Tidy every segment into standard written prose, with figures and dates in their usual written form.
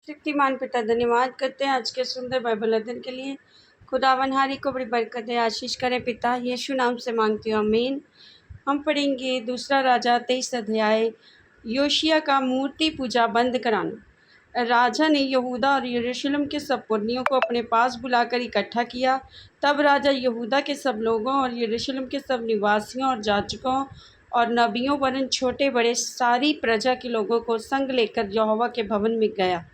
शक्तिमान पिता धन्यवाद करते हैं आज के सुंदर बाइबल अध्ययन के लिए। खुदावन हारी को बड़ी बरकत है, आशीष करे पिता, यीशु नाम से मांगती हूँ, आमीन। हम पढ़ेंगे दूसरा राजा 23 अध्याय, योशिया का मूर्ति पूजा बंद कराना। राजा ने यहूदा और यरूशलेम के सब पुरनियों को अपने पास बुलाकर इकट्ठा किया। तब राजा यहूदा के सब लोगों और यरूशलेम के सब निवासियों और जाजकों और नबियों वरन छोटे बड़े सारी प्रजा के लोगों को संग लेकर यहोवा के भवन में गया।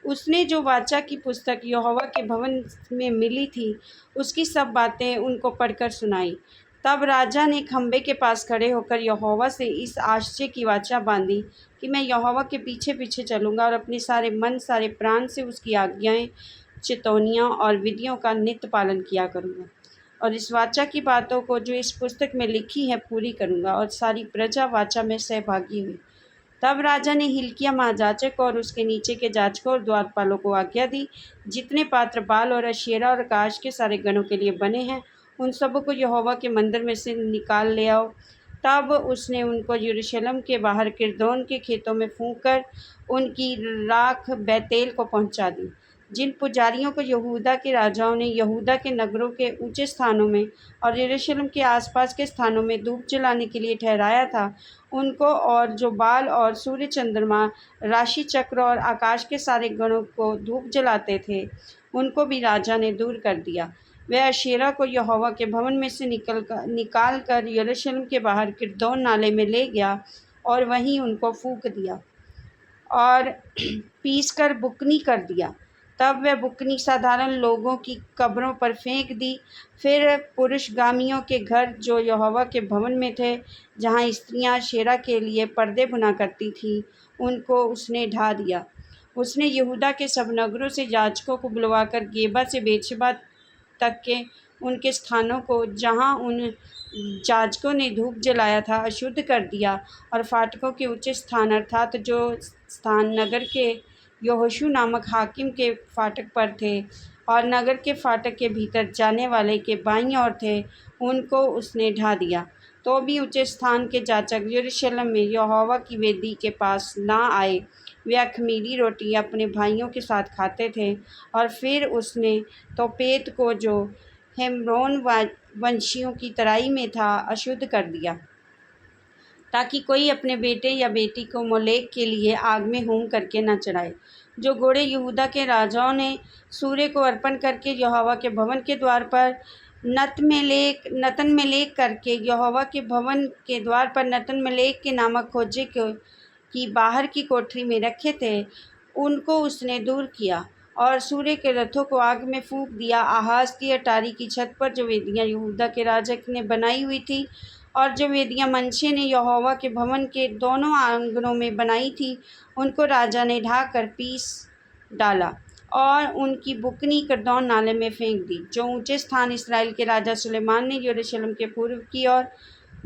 उसने जो वाचा की पुस्तक यहोवा के भवन में मिली थी, उसकी सब बातें उनको पढ़कर सुनाई। तब राजा ने खम्भे के पास खड़े होकर यहोवा से इस आश्चर्य की वाचा बांधी कि मैं यहोवा के पीछे पीछे चलूँगा और अपने सारे मन सारे प्राण से उसकी आज्ञाएं, चितौनियाँ और विधियों का नित्य पालन किया करूँगा, और इस वाचा की बातों को जो इस पुस्तक में लिखी है पूरी करूँगा। और सारी प्रजा वाचा में सहभागी हुई। तब राजा ने हिल्किय्याह महायाजक और उसके नीचे के जाजकों और द्वारपालों को आज्ञा दी, जितने पात्र बाल और अशेरा और आकाश के सारे गणों के लिए बने हैं, उन सबों को यहोवा के मंदिर में से निकाल ले आओ। तब उसने उनको यरूशलेम के बाहर किरदोन के खेतों में फूंक कर उनकी राख बैतेल को पहुंचा दी। जिन पुजारियों को यहूदा के राजाओं ने यहूदा के नगरों के ऊंचे स्थानों में और यरूशलेम के आसपास के स्थानों में धूप जलाने के लिए ठहराया था, उनको, और जो बाल और सूर्य चंद्रमा राशि चक्र और आकाश के सारे गणों को धूप जलाते थे, उनको भी राजा ने दूर कर दिया। वह अशेरा को यहोवा के भवन में से निकाल कर यरूशलेम के बाहर किरदोन नाले में ले गया और वहीं उनको फूंक दिया और पीस कर बुकनी कर दिया। तब वह बुकनी साधारण लोगों की कब्रों पर फेंक दी। फिर पुरुषगामियों के घर जो यहोवा के भवन में थे, जहाँ स्त्रियाँ शेरा के लिए पर्दे बुना करती थीं, उनको उसने ढा दिया। उसने यहूदा के सब नगरों से याजकों को बुलवाकर गेबा से बेर्शेबा तक के उनके स्थानों को, जहाँ उन याजकों ने धूप जलाया था, अशुद्ध कर दिया, और फाटकों के ऊँचे स्थान अर्थात जो स्थान नगर के यहोशू नामक हाकिम के फाटक पर थे और नगर के फाटक के भीतर जाने वाले के बाईं ओर थे, उनको उसने ढा दिया। तो भी ऊँचे स्थान के जाजक यरूशलेम में यहोवा की वेदी के पास ना आए। वे अख़मीरी रोटी अपने भाइयों के साथ खाते थे। और फिर उसने तोपेत को, जो हेम्रोन वंशियों की तराई में था, अशुद्ध कर दिया, ताकि कोई अपने बेटे या बेटी को मोलेक के लिए आग में होम करके न चढ़ाए। जो घोड़े यहूदा के राजाओं ने सूर्य को अर्पण करके यहोवा के भवन के द्वार पर नतनमेलेक करके यहोवा के भवन के द्वार पर नतनमेलेक के नामक खोजे की बाहर की कोठरी में रखे थे, उनको उसने दूर किया और सूर्य के रथों को आग में फूंक दिया। आहाज की अटारी की छत पर जो वेदियाँ यहूदा के राजा ने बनाई हुई थी और जो वेदियाँ मनशे ने यहोवा के भवन के दोनों आंगनों में बनाई थी, उनको राजा ने ढाकर पीस डाला और उनकी बुकनी किरदोन नाले में फेंक दी। जो ऊंचे स्थान इसराइल के राजा सुलेमान ने यरूशलेम के पूर्व की ओर,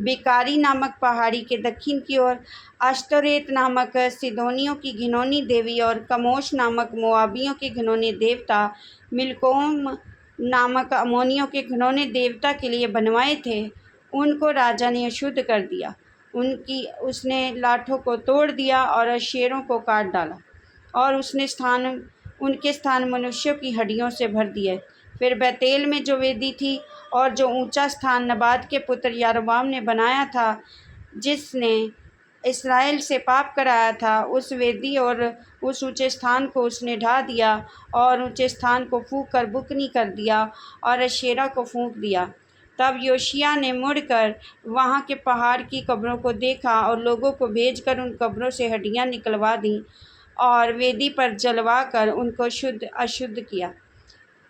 बेकारी नामक पहाड़ी के दक्षिण की ओर, अश्तोरेत नामक सिदोनियों की घिनौनी देवी और कमोश नामक मोआबियों के घिनौने देवता, मिल्कोम नामक अमोनियों के घिनौने देवता के लिए बनवाए थे, उनको राजा ने अशुद्ध कर दिया। उसने लाठों को तोड़ दिया और अशेरों को काट डाला, और उसने उनके स्थान मनुष्यों की हड्डियों से भर दिए। फिर बैतेल में जो वेदी थी और जो ऊंचा स्थान नबात के पुत्र यारोबाम ने बनाया था, जिसने इस्राएल से पाप कराया था, उस वेदी और उस ऊंचे स्थान को उसने ढा दिया और ऊंचे स्थान को फूंक कर बुकनी कर दिया और अशेरा को फूंक दिया। तब योशिय्याह ने मुड़कर वहाँ के पहाड़ की कब्रों को देखा और लोगों को भेजकर उन कब्रों से हड्डियाँ निकलवा दीं और वेदी पर जलवा कर उनको अशुद्ध किया।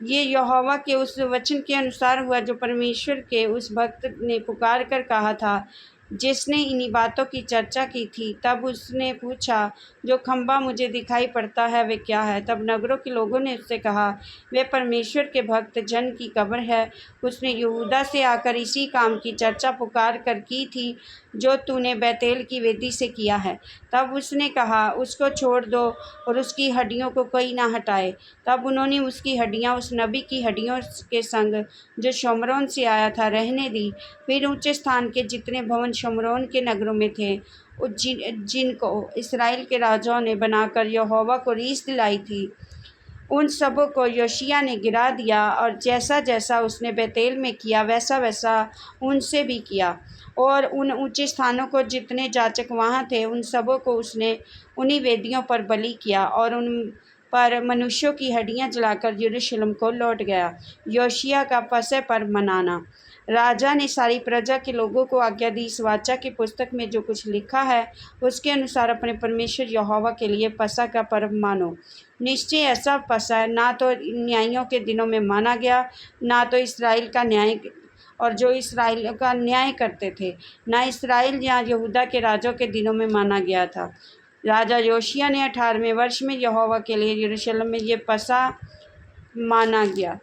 ये यहोवा के उस वचन के अनुसार हुआ जो परमेश्वर के उस भक्त ने पुकार कर कहा था, जिसने इन्हीं बातों की चर्चा की थी। तब उसने पूछा, जो खंभा मुझे दिखाई पड़ता है वे क्या है? तब नगरों के लोगों ने उससे कहा, वे परमेश्वर के भक्त जन की कब्र है। उसने यहूदा से आकर इसी काम की चर्चा पुकार कर की थी जो तूने बैतेल की वेदी से किया है। तब उसने कहा, उसको छोड़ दो और उसकी हड्डियों को कोई ना हटाए। तब उन्होंने उसकी हड्डियाँ उस नबी की हड्डियों के संग जो शोमरोन से आया था रहने दी। फिर ऊंचे स्थान के जितने भवन शमरोन के नगरों में थे, जिनको इसराइल के राजाओं ने बनाकर यहोवा को रीस दिलाई थी, उन सबों को योशिय्याह ने गिरा दिया, और जैसा जैसा उसने बेतेल में किया वैसा वैसा उनसे भी किया। और उन ऊंचे स्थानों को जितने जाचक वहाँ थे उन सबों को उसने उन्हीं वेदियों पर बलि किया, और उन पर मनुष्यों की हड्डियाँ जलाकर यरूशलेम को लौट गया। योशिय्याह का फसह पर्व मनाना। राजा ने सारी प्रजा के लोगों को आज्ञा दी, इस वाचा की पुस्तक में जो कुछ लिखा है उसके अनुसार अपने परमेश्वर यहोवा के लिए फसह का पर्व मानो। निश्चय ऐसा फसह ना तो न्यायियों के दिनों में माना गया, ना तो इसराइल का न्याय और जो इसराइल का न्याय करते थे, ना इसराइल या यहूदा के राजों के दिनों में माना गया था। राजा योशिय्याह ने 18वें वर्ष में यहोवा के लिए यरूशलेम में ये फसह माना गया।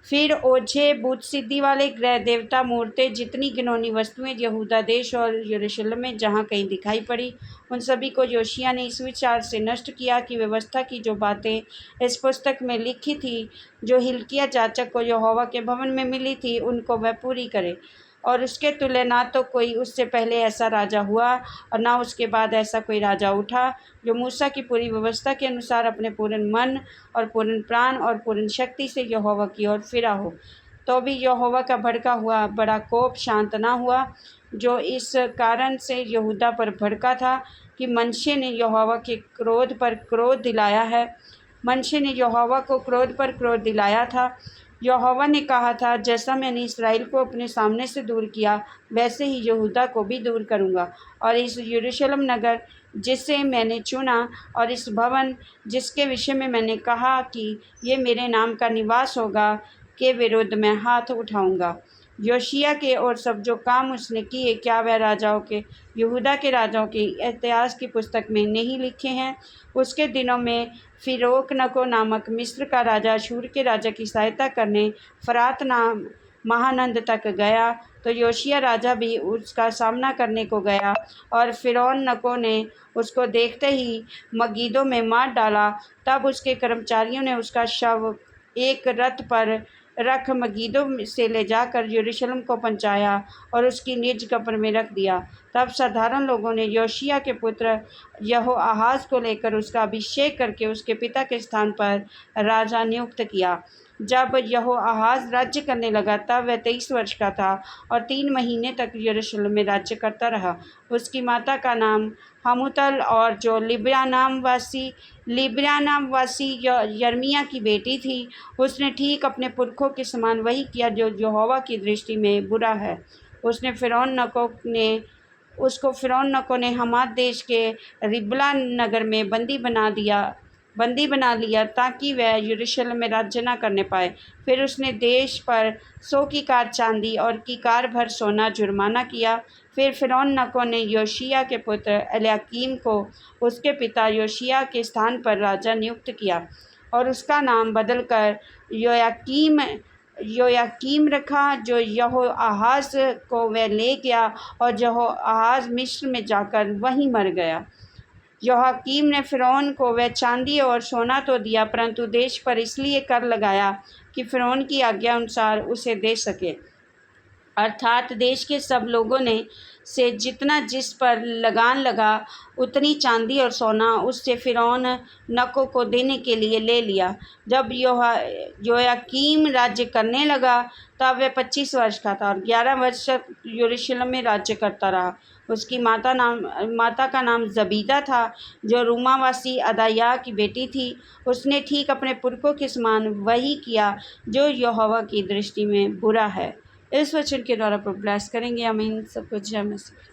फिर ओझे, भूत सिद्धि वाले ग्रह देवता, मूर्तें, जितनी घिनौनी वस्तुएं यहूदा देश और यरूशलेम में जहाँ कहीं दिखाई पड़ी, उन सभी को योशिय्याह ने इस विचार से नष्ट किया कि व्यवस्था की जो बातें इस पुस्तक में लिखी थी, जो हिल्किय्याह जाचक को यहोवा के भवन में मिली थी, उनको वह पूरी करे। और उसके तुल्य ना तो कोई उससे पहले ऐसा राजा हुआ और ना उसके बाद ऐसा कोई राजा उठा, जो मूसा की पूरी व्यवस्था के अनुसार अपने पूर्ण मन और पूर्ण प्राण और पूर्ण शक्ति से यहोवा की ओर फिरा हो। तो भी यहोवा का भड़का हुआ बड़ा कोप शांत ना हुआ, जो इस कारण से यहूदा पर भड़का था कि मनुष्य ने यहोवा के क्रोध पर क्रोध दिलाया है। मनुष्य ने यहोवा को क्रोध पर क्रोध दिलाया था। यहोवा ने कहा था, जैसा मैंने इसराइल को अपने सामने से दूर किया, वैसे ही यहूदा को भी दूर करूँगा, और इस यरूशलेम नगर जिसे मैंने चुना और इस भवन जिसके विषय में मैंने कहा कि ये मेरे नाम का निवास होगा, के विरुद्ध मैं हाथ उठाऊँगा। योशिय्याह के और सब जो काम उसने किए, क्या वह राजाओं के, यहूदा के राजाओं के इतिहास की पुस्तक में नहीं लिखे हैं? उसके दिनों में फिरोक नको नामक मिस्र का राजा अश्शूर के राजा की सहायता करने फरात नाम महानंद तक गया, तो योशिय्याह राजा भी उसका सामना करने को गया, और फिरौन नको ने उसको देखते ही मगिद्दो में मार डाला। तब उसके कर्मचारियों ने उसका शव एक रथ पर रख मगिद्दो से ले जाकर यरूशलेम को पहुँचाया और उसकी निज कब्र में रख दिया। तब साधारण लोगों ने योशिय्याह के पुत्र यहोआहाज को लेकर उसका अभिषेक करके उसके पिता के स्थान पर राजा नियुक्त किया। जब यहोआहाज राज्य करने लगा तब वह 23 वर्ष का था और 3 महीने तक यरूशलेम में राज्य करता रहा। उसकी माता का नाम हमूतल और जो लिब्ना नाम वासी यर्मिया की बेटी थी। उसने ठीक अपने पुरखों के समान वही किया जो यहोवा की दृष्टि में बुरा है। फिरौन नको ने हमात देश के रिबला नगर में बंदी बना लिया ताकि वह यरूशलेम में राज्य न करने पाए। फिर उसने देश पर 100 किकार चांदी और किकार भर सोना जुर्माना किया। फिर फिरौन नको ने योशिय्याह के पुत्र एलयाकीम को उसके पिता योशिय्याह के स्थान पर राजा नियुक्त किया, और उसका नाम बदलकर योयाकीम रखा, जो यहोआहाज को वह ले गया, और यहोआहाज मिस्र में जाकर वहीं मर गया। योयाकीम ने फिरौन को वह चांदी और सोना तो दिया, परंतु देश पर इसलिए कर लगाया कि फिरौन की आज्ञा अनुसार उसे दे सके, अर्थात देश के सब लोगों ने से जितना जिस पर लगान लगा उतनी चांदी और सोना उससे फिरौन नको को देने के लिए ले लिया। जब योयाकीम राज्य करने लगा तब वह 25 वर्ष का था और 11 वर्ष तक यरूशलेम में राज्य करता रहा। उसकी माता का नाम जबीदा था, जो रूमावासी अदायाह की बेटी थी। उसने ठीक अपने पुरखों के समान वही किया जो यहोवा की दृष्टि में बुरा है। इस वचन के द्वारा प्रभु ब्लेस करेंगे। आमीन। सबको जय मसीह।